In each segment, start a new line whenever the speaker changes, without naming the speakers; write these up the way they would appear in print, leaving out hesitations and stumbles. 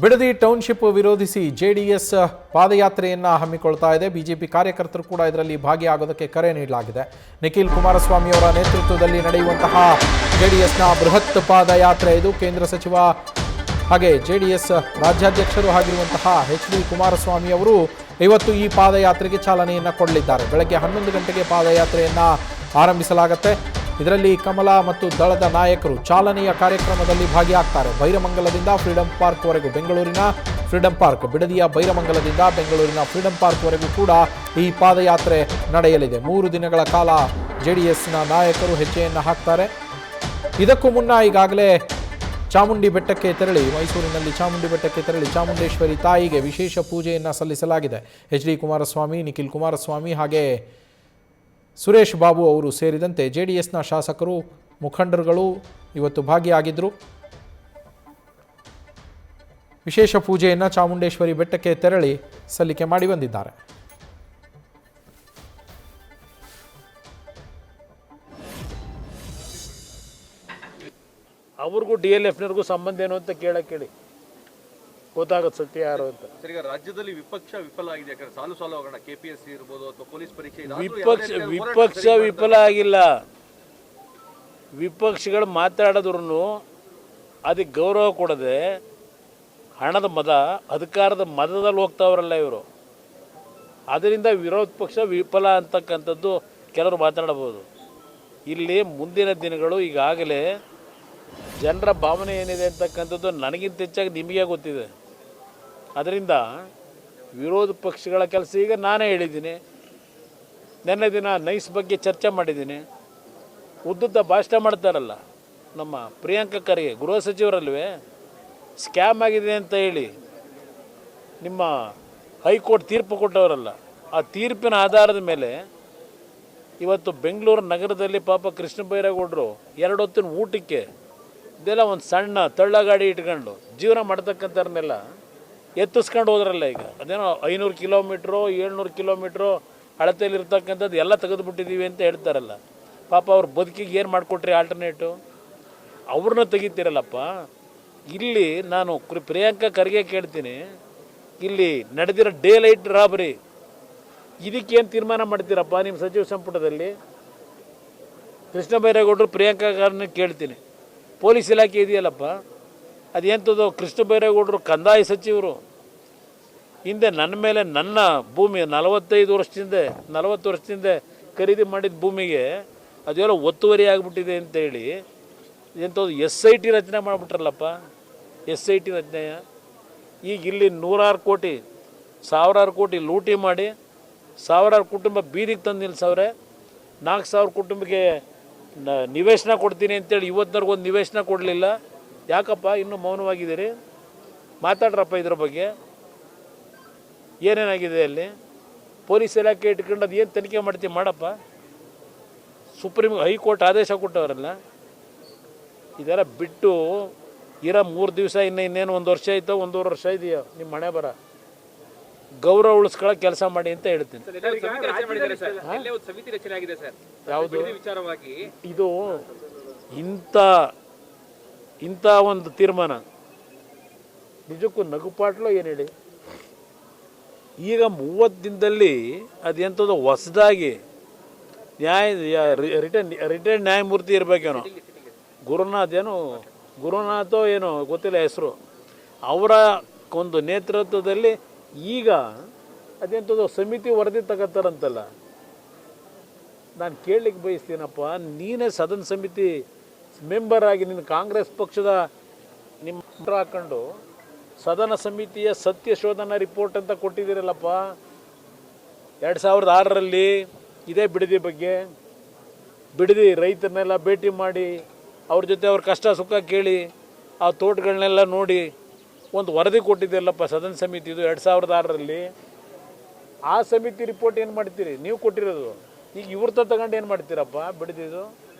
Bidadi township ವಿರೋಧಿಸಿ JDS ಪಾದಯಾತ್ರೆಯನ್ನು ಹಮ್ಮಿಕೊಳ್ತಾ ಇದೆ. BJP ಕಾರ್ಯಕರ್ತರು ಕೂಡ ಇದರಲ್ಲಿ ಭಾಗಿಯಾಗೋದಕ್ಕೆ ಕರೆ ನೀಡಲಾಗಿದೆ. ನಿಖಿಲ್ ಕುಮಾರಸ್ವಾಮಿ ಅವರ ನೇತೃತ್ವದಲ್ಲಿ ನಡೆಯುವಂತಹ ಜೆಡಿಎಸ್ನ ಬೃಹತ್ ಪಾದಯಾತ್ರೆ ಇದು. ಕೇಂದ್ರ ಸಚಿವ ಹಾಗೆ ಜೆಡಿಎಸ್ ರಾಜ್ಯಾಧ್ಯಕ್ಷರು ಆಗಿರುವಂತಹ ಎಚ್.ಡಿ. ಕುಮಾರಸ್ವಾಮಿ ಅವರು ಇವತ್ತು ಈ ಪಾದಯಾತ್ರೆಗೆ ಚಾಲನೆಯನ್ನು ಕೊಡಲಿದ್ದಾರೆ. ಬೆಳಗ್ಗೆ 11 ಗಂಟೆಗೆ ಪಾದಯಾತ್ರೆಯನ್ನು ಆರಂಭಿಸಲಾಗುತ್ತೆ. ಇದರಲ್ಲಿ ಕಮಲ ಮತ್ತು ದಳದ ನಾಯಕರು ಚಾಲನೆಯ ಕಾರ್ಯಕ್ರಮದಲ್ಲಿ ಭಾಗಿಯಾಗ್ತಾರೆ. ಬೈರಮಂಗಲದಿಂದ ಫ್ರೀಡಂ ಪಾರ್ಕ್ವರೆಗೂ, ಬೆಂಗಳೂರಿನ ಫ್ರೀಡಂ ಪಾರ್ಕ್, ಬಿಡದಿಯ ಬೈರಮಂಗಲದಿಂದ ಬೆಂಗಳೂರಿನ ಫ್ರೀಡಂ ಪಾರ್ಕ್ವರೆಗೂ ಕೂಡ ಈ ಪಾದಯಾತ್ರೆ ನಡೆಯಲಿದೆ. 3 ದಿನಗಳ ಕಾಲ ಜೆಡಿಎಸ್ನ ನಾಯಕರು ಹೆಜ್ಜೆಯನ್ನು ಹಾಕ್ತಾರೆ. ಇದಕ್ಕೂ ಮುನ್ನ ಈಗಾಗಲೇ ಚಾಮುಂಡಿ ಬೆಟ್ಟಕ್ಕೆ ತೆರಳಿ, ಮೈಸೂರಿನಲ್ಲಿ ಚಾಮುಂಡಿ ಬೆಟ್ಟಕ್ಕೆ ತೆರಳಿ ಚಾಮುಂಡೇಶ್ವರಿ ತಾಯಿಗೆ ವಿಶೇಷ ಪೂಜೆಯನ್ನು ಸಲ್ಲಿಸಲಾಗಿದೆ. ಎಚ್.ಡಿ. ಕುಮಾರಸ್ವಾಮಿ, ನಿಖಿಲ್ ಕುಮಾರಸ್ವಾಮಿ ಹಾಗೆ ಸುರೇಶ್ ಬಾಬು ಅವರು ಸೇರಿದಂತೆ ಜೆಡಿಎಸ್ನ ಶಾಸಕರು, ಮುಖಂಡರುಗಳು ಇವತ್ತು ಭಾಗಿಯಾಗಿದ್ದರು. ವಿಶೇಷ ಪೂಜೆಯನ್ನು ಚಾಮುಂಡೇಶ್ವರಿ ಬೆಟ್ಟಕ್ಕೆ ತೆರಳಿ ಸಲ್ಲಿಕೆ ಮಾಡಿ ಬಂದಿದ್ದಾರೆ.
ಅವ್ರಿಗೂ DLF-ನವ್ರಿಗೂ ಸಂಬಂಧ ಏನು ಅಂತ ಕೇಳಿ ಗೊತ್ತಾಗುತ್ತೆ ಸತ್ಯ ಯಾರು ಅಂತ.
ಸರ್, ಈಗ ರಾಜ್ಯದಲ್ಲಿ ವಿಪಕ್ಷ ವಿಫಲ ಆಗಿದೆ. ಯಾಕಂದ್ರೆ ಸಾಲು ಹೋಗೋಣ, KPSC ಇರ್ಬೋದು ಅಥವಾ ಪೊಲೀಸ್ ಪರೀಕ್ಷೆ,
ವಿಪಕ್ಷ ವಿಫಲ ಆಗಿಲ್ಲ. ವಿಪಕ್ಷಗಳು ಮಾತಾಡಿದ್ರು ಅದಕ್ಕೆ ಗೌರವ ಕೊಡದೆ ಹಣದ ಮದ, ಅಧಿಕಾರದ ಮದದಲ್ಲಿ ಹೋಗ್ತಾವ್ರಲ್ಲ ಇವರು. ಅದರಿಂದ ವಿರೋಧ ಪಕ್ಷ ವಿಫಲ ಅಂತಕ್ಕಂಥದ್ದು ಕೆಲವರು ಮಾತಾಡಬಹುದು. ಇಲ್ಲಿ ಮುಂದಿನ ದಿನಗಳು ಈಗಾಗಲೇ ಜನರ ಭಾವನೆ ಏನಿದೆ ಅಂತಕ್ಕಂಥದ್ದು ನನಗಿಂತ ಹೆಚ್ಚಾಗಿ ನಿಮಗೆ ಗೊತ್ತಿದೆ. ಅದರಿಂದ ವಿರೋಧ ಪಕ್ಷಗಳ ಕೆಲಸ ಈಗ ನಾನೇ ಹೇಳಿದ್ದೀನಿ. ನಿನ್ನೆ ದಿನ ನೈಸ್ ಬಗ್ಗೆ ಚರ್ಚೆ ಮಾಡಿದ್ದೀನಿ. ಉದ್ದುದ್ದ ಭಾಷಣ ಮಾಡ್ತಾರಲ್ಲ ನಮ್ಮ ಪ್ರಿಯಾಂಕಾ ಖರ್ಗೆ, ಗೃಹ ಸಚಿವರಲ್ವೇ, ಸ್ಕ್ಯಾಮ್ ಆಗಿದೆ ಅಂತ ಹೇಳಿ ನಿಮ್ಮ ಹೈಕೋರ್ಟ್ ತೀರ್ಪು ಕೊಟ್ಟವರಲ್ಲ, ಆ ತೀರ್ಪಿನ ಆಧಾರದ ಮೇಲೆ ಇವತ್ತು ಬೆಂಗಳೂರು ನಗರದಲ್ಲಿ ಪಾಪ ಕೃಷ್ಣ ಬೈರೇಗೌಡರು 2 ಹೊತ್ತಿನ ಊಟಕ್ಕೆ ಇದೆಲ್ಲ ಒಂದು ಸಣ್ಣ ತಳ್ಳಗಾಡಿ ಇಟ್ಕೊಂಡು ಜೀವನ ಮಾಡ್ತಕ್ಕಂಥವ್ರನ್ನೆಲ್ಲ ಎತ್ತಿಸ್ಕೊಂಡು ಹೋದ್ರಲ್ಲ. ಈಗ ಅದೇನೋ 500 ಕಿಲೋಮೀಟ್ರು 700 ಕಿಲೋಮೀಟ್ರು ಅಳತೆಯಲ್ಲಿರ್ತಕ್ಕಂಥದ್ದು ಎಲ್ಲ ತೆಗೆದುಬಿಟ್ಟಿದ್ದೀವಿ ಅಂತ ಹೇಳ್ತಾರಲ್ಲ. ಪಾಪ ಅವ್ರ ಬದುಕಿಗೆ ಏನು ಮಾಡಿಕೊಟ್ರಿ ಆಲ್ಟರ್ನೇಟು? ಅವ್ರನ್ನ ತೆಗಿತೀರಲ್ಲಪ್ಪ. ಇಲ್ಲಿ ನಾನು ಪ್ರಿಯಾಂಕಾ ಖರ್ಗೆ ಕೇಳ್ತೀನಿ, ಇಲ್ಲಿ ನಡೆದಿರೋ ಡೇ ಲೈಟ್ ರಾಬರಿ ಇದಕ್ಕೇನು ತೀರ್ಮಾನ ಮಾಡ್ತೀರಪ್ಪ ನಿಮ್ಮ ಸಚಿವ ಸಂಪುಟದಲ್ಲಿ? ಕೃಷ್ಣ ಬೈರೇಗೌಡರು ಪ್ರಿಯಾಂಕಾ ಖರ್ಗೆ ಕೇಳ್ತೀನಿ. ಪೊಲೀಸ್ ಇಲಾಖೆ ಇದೆಯಲ್ಲಪ್ಪ, ಅದೆಂಥದ್ದು? ಕೃಷ್ಣ ಬೈರೇಗೌಡರು ಕಂದಾಯ ಸಚಿವರು. ಹಿಂದೆ ನನ್ನ ಮೇಲೆ ನನ್ನ ಭೂಮಿ 40 ವರ್ಷದಿಂದ ಖರೀದಿ ಮಾಡಿದ ಭೂಮಿಗೆ ಅದೆಲ್ಲ ಒತ್ತುವರಿ ಆಗಿಬಿಟ್ಟಿದೆ ಅಂತೇಳಿ ಎಂಥದ್ದು SIT ರಚನೆ ಮಾಡಿಬಿಟ್ರಲ್ಲಪ್ಪ. SIT ರಚನೆ ಈಗ ಇಲ್ಲಿ 100 ಕೋಟಿ 1000 ಕೋಟಿ ಲೂಟಿ ಮಾಡಿ 1000 ಕುಟುಂಬ ಬೀದಿಗೆ ತಂದು ನಿಲ್ಸವ್ರೆ. 4000 ಕುಟುಂಬಕ್ಕೆ ನಿವೇಶನ ಕೊಡ್ತೀನಿ ಅಂತೇಳಿ ಇವತ್ತಿನವ್ರಿಗೆ ಒಂದು ನಿವೇಶನ ಕೊಡಲಿಲ್ಲ. ಯಾಕಪ್ಪ ಇನ್ನೂ ಮೌನವಾಗಿದ್ದೀರಿ? ಮಾತಾಡ್ರಪ್ಪ ಇದ್ರ ಬಗ್ಗೆ. ಏನೇನಾಗಿದೆ ಅಲ್ಲಿ? ಪೊಲೀಸ್ ಇಲಾಖೆ ಇಟ್ಕೊಂಡು ಅದು ಏನು ತನಿಖೆ ಮಾಡ್ತೀವಿ ಮಾಡಪ್ಪ. ಹೈಕೋರ್ಟ್ ಆದೇಶ ಕೊಟ್ಟವರಲ್ಲ. ಇದೆಲ್ಲ ಬಿಟ್ಟು ಇರೋ 3 ದಿವಸ ಇನ್ನೇನು 1 ವರ್ಷ ಆಯಿತೋ 1.5 ವರ್ಷ ಇದೆಯೋ ನಿಮ್ಮ ಹಣೆ ಬರ. ಗೌರವ ಉಳಿಸ್ಕೊಳ್ಳೋ ಕೆಲಸ ಮಾಡಿ ಅಂತ ಹೇಳ್ತೀನಿ. ಯಾವುದು ಇದು? ಇಂಥ ಒಂದು ತೀರ್ಮಾನ ನಿಜಕ್ಕೂ ನಗುಪಾಟ್ಲೋ ಏನು ಹೇಳಿ? ಈಗ 30 ದಿನದಲ್ಲಿ ಅದೆಂಥದ್ದು ಹೊಸದಾಗಿ ರಿಟೈರ್ಡ್ ನ್ಯಾಯಮೂರ್ತಿ ಇರಬೇಕೇನೋ, ಗುರುನಾಥೋ ಏನೋ ಗೊತ್ತಿಲ್ಲ ಹೆಸರು, ಅವರ ಒಂದು ನೇತೃತ್ವದಲ್ಲಿ ಈಗ ಅದೆಂಥದ್ದು ಸಮಿತಿ ವರದಿ ತಗೋತಾರಂತಲ್ಲ. ನಾನು ಕೇಳಲಿಕ್ಕೆ ಬಯಸ್ತೀನಪ್ಪ, ನೀನೇ ಸದನ ಸಮಿತಿ ಮೆಂಬರ್ ಆಗಿ ನೀನು ಕಾಂಗ್ರೆಸ್ ಪಕ್ಷದ ನಿಮ್ಮ ಹಾಕೊಂಡು ಸದನ ಸಮಿತಿಯ ಸತ್ಯ ಶೋಧನಾ ರಿಪೋರ್ಟ್ ಅಂತ ಕೊಟ್ಟಿದ್ದೀರಲ್ಲಪ್ಪ. 2006ರಲ್ಲಿ ಇದೇ ಬಿಡದಿ ಬಗ್ಗೆ, ಬಿಡದಿ ರೈತರನ್ನೆಲ್ಲ ಭೇಟಿ ಮಾಡಿ ಅವ್ರ ಜೊತೆ ಅವ್ರ ಕಷ್ಟ ಸುಖ ಕೇಳಿ ಆ ತೋಟಗಳನ್ನೆಲ್ಲ ನೋಡಿ ಒಂದು ವರದಿ ಕೊಟ್ಟಿದ್ದೀರಲ್ಲಪ್ಪ ಸದನ ಸಮಿತಿದು 2006ರಲ್ಲಿ. ಆ ಸಮಿತಿ ರಿಪೋರ್ಟ್ ಏನು ಮಾಡ್ತೀರಿ? ನೀವು ಕೊಟ್ಟಿರೋದು. ಈಗ ಇವ್ರ ತಗೊಂಡು ಏನು ಮಾಡ್ತೀರಪ್ಪ? ಬಿಡದಿದ್ದು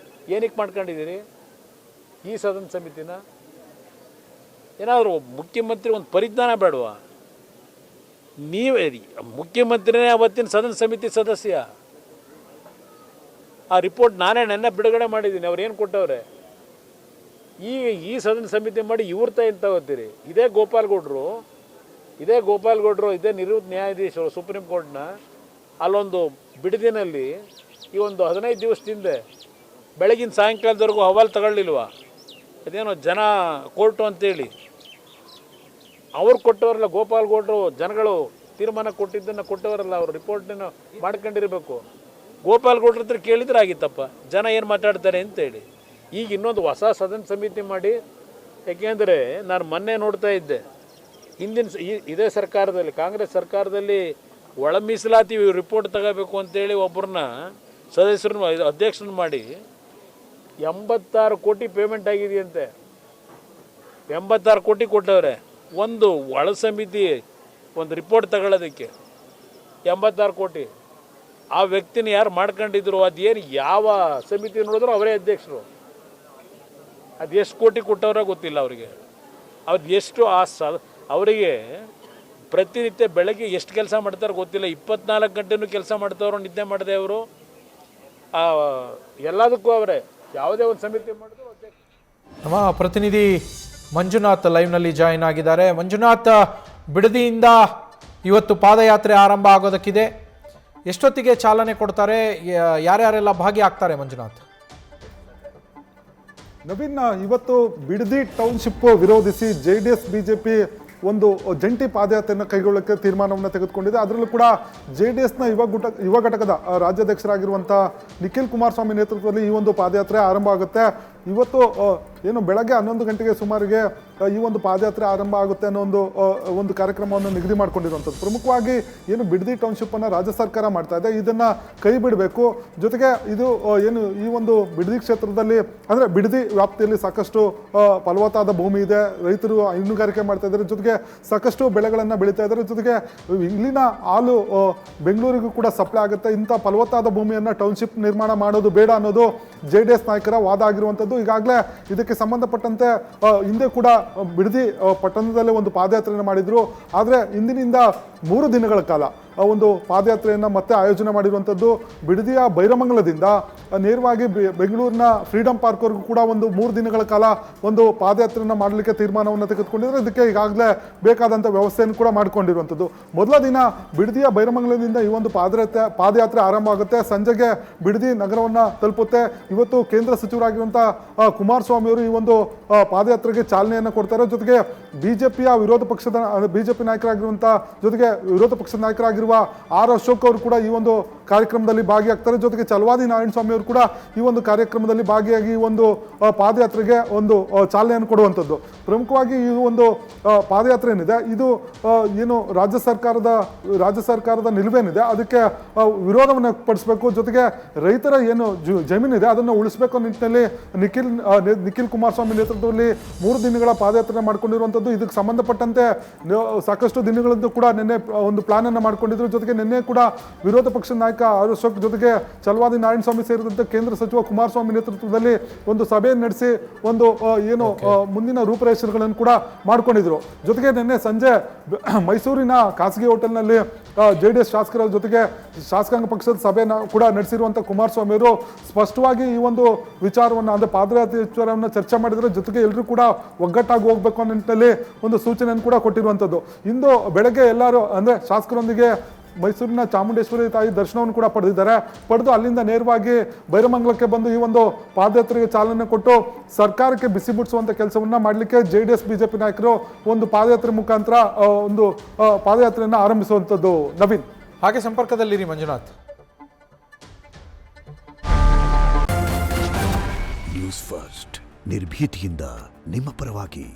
ಏನಕ್ಕೆ ಮಾಡ್ಕೊಂಡಿದ್ದೀರಿ ಈ ಸದನ ಸಮಿತಿನ? ಏನಾದರೂ ಮುಖ್ಯಮಂತ್ರಿ ಒಂದು ಪರಿಜ್ಞಾನ ಬೇಡವಾ? ನೀವೇ ಮುಖ್ಯಮಂತ್ರಿನೇ ಅವತ್ತಿನ ಸದನ ಸಮಿತಿ ಸದಸ್ಯ. ಆ ರಿಪೋರ್ಟ್ ನಾನೇ ನೆನ್ನೆ ಬಿಡುಗಡೆ ಮಾಡಿದ್ದೀನಿ. ಅವ್ರು ಏನು ಕೊಟ್ಟವ್ರೆ? ಈ ಸದನ ಸಮಿತಿ ಮಾಡಿ ಇವ್ರ ಏನು ತಗೋತೀರಿ? ಇದೇ ಗೋಪಾಲ್ಗೌಡರು ಇದೇ ನಿವೃತ್ತ ನ್ಯಾಯಾಧೀಶರು ಸುಪ್ರೀಂ ಕೋರ್ಟ್ನ ಅಲ್ಲೊಂದು ಬಿಡದಿನಲ್ಲಿ ಈ ಒಂದು 15 ದಿವಸದಿಂದ ಬೆಳಗಿನ ಸಾಯಂಕಾಲದವರೆಗೂ ಹವಾಲು ತಗೊಳ್ಳಿಲ್ವ? ಅದೇನೋ ಜನ ಕೋರ್ಟು ಅಂತೇಳಿ ಅವ್ರು ಕೊಟ್ಟವರಲ್ಲ, ಗೋಪಾಲ್ಗೌಡರು ಜನಗಳು ತೀರ್ಮಾನ ಕೊಟ್ಟಿದ್ದನ್ನು ಕೊಟ್ಟವರಲ್ಲ, ಅವರು ರಿಪೋರ್ಟನ್ನು ಮಾಡ್ಕೊಂಡಿರಬೇಕು. ಗೋಪಾಲ್ಗೌಡ್ರ ಹತ್ರ ಕೇಳಿದ್ರೆ ಆಗಿತ್ತಪ್ಪ ಜನ ಏನು ಮಾತಾಡ್ತಾರೆ ಅಂತೇಳಿ. ಈಗ ಇನ್ನೊಂದು ಹೊಸ ಸದನ ಸಮಿತಿ ಮಾಡಿ, ಯಾಕೆಂದರೆ ನಾನು ಮೊನ್ನೆ ನೋಡ್ತಾ ಇದ್ದೆ, ಇದೇ ಸರ್ಕಾರದಲ್ಲಿ ಕಾಂಗ್ರೆಸ್ ಸರ್ಕಾರದಲ್ಲಿ ಒಳ ಮೀಸಲಾತಿ ರಿಪೋರ್ಟ್ ತಗೋಬೇಕು ಅಂತೇಳಿ ಒಬ್ಬರನ್ನ ಸದಸ್ಯರನ್ನು ಅಧ್ಯಕ್ಷರನ್ನ ಮಾಡಿ 86 ಕೋಟಿ ಪೇಮೆಂಟ್ ಆಗಿದೆಯಂತೆ. 86 ಕೋಟಿ ಕೊಟ್ಟವ್ರೆ ಒಂದು ಒಳ ಸಮಿತಿ ಒಂದು ರಿಪೋರ್ಟ್ ತಗೊಳ್ಳೋದಕ್ಕೆ. 86 ಕೋಟಿ ಆ ವ್ಯಕ್ತಿನ ಯಾರು ಮಾಡ್ಕೊಂಡಿದ್ರು, ಅದೇನು ಯಾವ ಸಮಿತಿ ನೋಡಿದ್ರು ಅವರೇ ಅಧ್ಯಕ್ಷರು. ಅದು ಎಷ್ಟು ಕೋಟಿ ಕೊಟ್ಟವ್ರ ಗೊತ್ತಿಲ್ಲ ಅವರಿಗೆ. ಅವ್ರು ಎಷ್ಟು ಅವರಿಗೆ ಪ್ರತಿನಿತ್ಯ ಬೆಳಗ್ಗೆ ಎಷ್ಟು ಕೆಲಸ ಮಾಡ್ತಾರೆ ಗೊತ್ತಿಲ್ಲ. 24 ಗಂಟೆನೂ ಕೆಲಸ ಮಾಡ್ತವ್ರು, ನಿದ್ದೆ ಮಾಡದೆ ಅವರು. ಎಲ್ಲದಕ್ಕೂ ಅವರೇ ಯಾವುದೇ ಒಂದು ಸಮಿತಿ ಮಾಡಿದ್ರು ಅಧ್ಯಕ್ಷ.
ನಮ್ಮ ಪ್ರತಿನಿಧಿ ಮಂಜುನಾಥ್ ಲೈವ್ನಲ್ಲಿ ಜಾಯಿನ್ ಆಗಿದ್ದಾರೆ. ಮಂಜುನಾಥ್, ಬಿಡದಿಯಿಂದ ಇವತ್ತು ಪಾದಯಾತ್ರೆ ಆರಂಭ ಆಗೋದಕ್ಕಿದೆ. ಎಷ್ಟೊತ್ತಿಗೆ ಚಾಲನೆ ಕೊಡ್ತಾರೆ? ಯಾರ್ಯಾರೆಲ್ಲ ಭಾಗಿಯಾಗ್ತಾರೆ ಮಂಜುನಾಥ್?
ನವೀನ್, ಇವತ್ತು ಬಿಡದಿ ಟೌನ್ಶಿಪ್ ವಿರೋಧಿಸಿ JDS BJP ಒಂದು ಜಂಟಿ ಪಾದಯಾತ್ರೆಯನ್ನು ಕೈಗೊಳ್ಳಕ್ಕೆ ತೀರ್ಮಾನವನ್ನು ತೆಗೆದುಕೊಂಡಿದೆ. ಅದರಲ್ಲೂ ಕೂಡ JDSನ ಯುವ ಘಟಕದ ರಾಜ್ಯಾಧ್ಯಕ್ಷರಾಗಿರುವಂಥ ನಿಖಿಲ್ ಕುಮಾರಸ್ವಾಮಿ ನೇತೃತ್ವದಲ್ಲಿ ಈ ಒಂದು ಪಾದಯಾತ್ರೆ ಆರಂಭ ಆಗುತ್ತೆ. ಇವತ್ತು ಏನು ಬೆಳಗ್ಗೆ 11 ಗಂಟೆಗೆ ಸುಮಾರಿಗೆ ಈ ಒಂದು ಪಾದಯಾತ್ರೆ ಆರಂಭ ಆಗುತ್ತೆ ಅನ್ನೋ ಒಂದು ಕಾರ್ಯಕ್ರಮವನ್ನು ನಿಗದಿ ಮಾಡ್ಕೊಂಡಿರುವಂಥದ್ದು. ಪ್ರಮುಖವಾಗಿ ಏನು ಬಿಡದಿ ಟೌನ್ಶಿಪ್ಪನ್ನು ರಾಜ್ಯ ಸರ್ಕಾರ ಮಾಡ್ತಾ ಇದೆ, ಇದನ್ನು ಕೈ ಬಿಡಬೇಕು. ಜೊತೆಗೆ ಇದು ಏನು ಈ ಒಂದು ಬಿಡದಿ ಕ್ಷೇತ್ರದಲ್ಲಿ ಅಂದರೆ ಬಿಡದಿ ವ್ಯಾಪ್ತಿಯಲ್ಲಿ ಸಾಕಷ್ಟು ಫಲವತ್ತಾದ ಭೂಮಿ ಇದೆ, ರೈತರು ಹೈನುಗಾರಿಕೆ ಮಾಡ್ತಾ ಇದ್ದಾರೆ, ಜೊತೆಗೆ ಸಾಕಷ್ಟು ಬೆಳೆಗಳನ್ನು ಬೆಳೀತಾ ಇದ್ದಾರೆ. ಜೊತೆಗೆ ಇಲ್ಲಿನ ಹಾಲು ಬೆಂಗಳೂರಿಗೂ ಕೂಡ ಸಪ್ಲೈ ಆಗುತ್ತೆ. ಇಂಥ ಫಲವತ್ತಾದ ಭೂಮಿಯನ್ನು ಟೌನ್ಶಿಪ್ ನಿರ್ಮಾಣ ಮಾಡೋದು ಬೇಡ ಅನ್ನೋದು JDS ನಾಯಕರ ವಾದ ಆಗಿರುವಂಥದ್ದು. ಈಗಾಗಲೇ ಇದಕ್ಕೆ ಸಂಬಂಧಪಟ್ಟಂತೆ ಹಿಂದೆ ಕೂಡ ಬಿಡದಿ ಪಟ್ಟಣದಲ್ಲೇ ಒಂದು ಪಾದಯಾತ್ರೆಯನ್ನು ಮಾಡಿದ್ರು. ಆದರೆ ಇಂದಿನಿಂದ 3 ದಿನಗಳ ಕಾಲ ಒಂದು ಪಾದಯಾತ್ರೆಯನ್ನು ಮತ್ತೆ ಆಯೋಜನೆ ಮಾಡಿರುವಂಥದ್ದು. ಬಿಡದಿಯ ಬೈರಮಂಗಲದಿಂದ ನೇರವಾಗಿ ಬೆಂಗಳೂರಿನ ಫ್ರೀಡಮ್ ಪಾರ್ಕ್ವರೆಗೂ ಕೂಡ ಒಂದು 3 ದಿನಗಳ ಕಾಲ ಒಂದು ಪಾದಯಾತ್ರೆಯನ್ನು ಮಾಡಲಿಕ್ಕೆ ತೀರ್ಮಾನವನ್ನು ತೆಗೆದುಕೊಂಡಿದ್ದಾರೆ. ಇದಕ್ಕೆ ಈಗಾಗಲೇ ಬೇಕಾದಂಥ ವ್ಯವಸ್ಥೆಯನ್ನು ಕೂಡ ಮಾಡಿಕೊಂಡಿರುವಂಥದ್ದು. ಮೊದಲ ದಿನ ಬಿಡದಿಯ ಬೈರಮಂಗಲದಿಂದ ಈ ಒಂದು ಪಾದಯಾತ್ರೆ ಆರಂಭ ಆಗುತ್ತೆ. ಸಂಜೆಗೆ ಬಿಡದಿ ನಗರವನ್ನು ತಲುಪುತ್ತೆ. ಇವತ್ತು ಕೇಂದ್ರ ಸಚಿವರಾಗಿರುವಂಥ ಕುಮಾರಸ್ವಾಮಿ ಅವರು ಈ ಒಂದು ಪಾದಯಾತ್ರೆಗೆ ಚಾಲನೆಯನ್ನು ಕೊಡ್ತಾರೆ. ಜೊತೆಗೆ ಬಿಜೆಪಿಯ ಬಿಜೆಪಿ ನಾಯಕರಾಗಿರುವಂಥ ಜೊತೆಗೆ ವಿರೋಧ ಪಕ್ಷದ ನಾಯಕರಾಗಿರುವ ಆರ್ ಅಶೋಕ್ ಅವರು ಕೂಡ ಈ ಒಂದು ಕಾರ್ಯಕ್ರಮದಲ್ಲಿ ಭಾಗಿಯಾಗ್ತಾರೆ. ಜೊತೆಗೆ ಚಲವಾದಿ ನಾರಾಯಣ ಸ್ವಾಮಿ ಅವರು ಕೂಡ ಈ ಒಂದು ಕಾರ್ಯಕ್ರಮದಲ್ಲಿ ಭಾಗಿಯಾಗಿ ಈ ಒಂದು ಪಾದಯಾತ್ರೆಗೆ ಒಂದು ಚಾಲನೆಯನ್ನು ಕೊಡುವಂಥದ್ದು. ಪ್ರಮುಖವಾಗಿ ಈ ಒಂದು ಪಾದಯಾತ್ರೆ ಏನಿದೆ ಇದು ಏನು ರಾಜ್ಯ ಸರ್ಕಾರದ ನಿಲುವೇನಿದೆ ಅದಕ್ಕೆ ವಿರೋಧವನ್ನು ಪಡಿಸಬೇಕು. ಜೊತೆಗೆ ರೈತರ ಏನು ಜಮೀನಿದೆ ಅದನ್ನು ಉಳಿಸಬೇಕು ನಿಟ್ಟಿನಲ್ಲಿ ನಿಖಿಲ್ ಕುಮಾರಸ್ವಾಮಿ ನೇತೃತ್ವದಲ್ಲಿ 3 ದಿನಗಳ ಪಾದಯಾತ್ರೆ ಮಾಡಿಕೊಂಡಿರುವಂಥದ್ದು. ಇದಕ್ಕೆ ಸಂಬಂಧಪಟ್ಟಂತೆ ಸಾಕಷ್ಟು ದಿನಗಳಿಂದ ಕೂಡ ನಿನ್ನೆ ಒಂದು ಪ್ಲಾನ್ ಅನ್ನು ಮಾಡಿಕೊಂಡಿದ್ರು. ಜೊತೆಗೆ ನಿನ್ನೆ ಕೂಡ ವಿರೋಧ ಪಕ್ಷದ ನಾಯಕ ಆರ್ ಅಶೋಕ್ ಜೊತೆಗೆ ಚಲವಾದಿ ನಾರಾಯಣ ಸ್ವಾಮಿ ಸೇರಿದಂತೆ ಕೇಂದ್ರ ಸಚಿವ ಕುಮಾರಸ್ವಾಮಿ ನೇತೃತ್ವದಲ್ಲಿ ಒಂದು ಸಭೆಯನ್ನು ನಡೆಸಿ ಒಂದು ಏನು ಮುಂದಿನ ರೂಪರೇಷೆಗಳನ್ನು ಕೂಡ ಮಾಡಿಕೊಂಡಿದ್ರು. ಜೊತೆಗೆ ನಿನ್ನೆ ಸಂಜೆ ಮೈಸೂರಿನ ಖಾಸಗಿ ಹೋಟೆಲ್ನಲ್ಲಿ JDS ಶಾಸಕರ ಜೊತೆಗೆ ಶಾಸಕಾಂಗ ಪಕ್ಷದ ಸಭೆಯನ್ನು ಕೂಡ ನಡೆಸಿರುವಂಥ ಕುಮಾರಸ್ವಾಮಿ ಅವರು ಸ್ಪಷ್ಟವಾಗಿ ಈ ಒಂದು ವಿಚಾರವನ್ನು ಅಂದರೆ ಪಾದಯಾತ್ರೆ ವಿಚಾರವನ್ನು ಚರ್ಚೆ ಮಾಡಿದರೆ ಜೊತೆಗೆ ಎಲ್ಲರೂ ಕೂಡ ಒಗ್ಗಟ್ಟಾಗಿ ಹೋಗಬೇಕು ಅನ್ನೋ ನಿಟ್ಟಿನಲ್ಲಿ ಒಂದು ಸೂಚನೆಯನ್ನು ಕೂಡ ಕೊಟ್ಟಿರುವಂಥದ್ದು. ಇಂದು ಬೆಳಗ್ಗೆ ಎಲ್ಲರೂ ಅಂದರೆ ಶಾಸಕರೊಂದಿಗೆ ಮೈಸೂರಿನ ಚಾಮುಂಡೇಶ್ವರಿ ತಾಯಿ ದರ್ಶನವನ್ನು ಕೂಡ ಪಡೆದು ಅಲ್ಲಿಂದ ನೇರವಾಗಿ ಬೈರಮಂಗಲಕ್ಕೆ ಬಂದು ಈ ಒಂದು ಪಾದಯಾತ್ರೆಗೆ ಚಾಲನೆ ಕೊಟ್ಟು ಸರ್ಕಾರಕ್ಕೆ ಬಿಸಿ ಮುಟ್ಟಿಸುವಂಥ ಕೆಲಸವನ್ನು ಮಾಡಲಿಕ್ಕೆ JDS BJP ನಾಯಕರು ಒಂದು ಪಾದಯಾತ್ರೆ ಮುಖಾಂತರ ಒಂದು ಪಾದಯಾತ್ರೆಯನ್ನು ಆರಂಭಿಸುವಂಥದ್ದು. ನವೀನ್,
ಹಾಗೆ ಸಂಪರ್ಕದಲ್ಲಿರಿ ಮಂಜುನಾಥ್.
ನ್ಯೂಸ್ ಫಸ್ಟ್ ನಿರ್ಭೀತಿಯಿಂದ ನಿಮ್ಮ ಪರವಾಗಿ.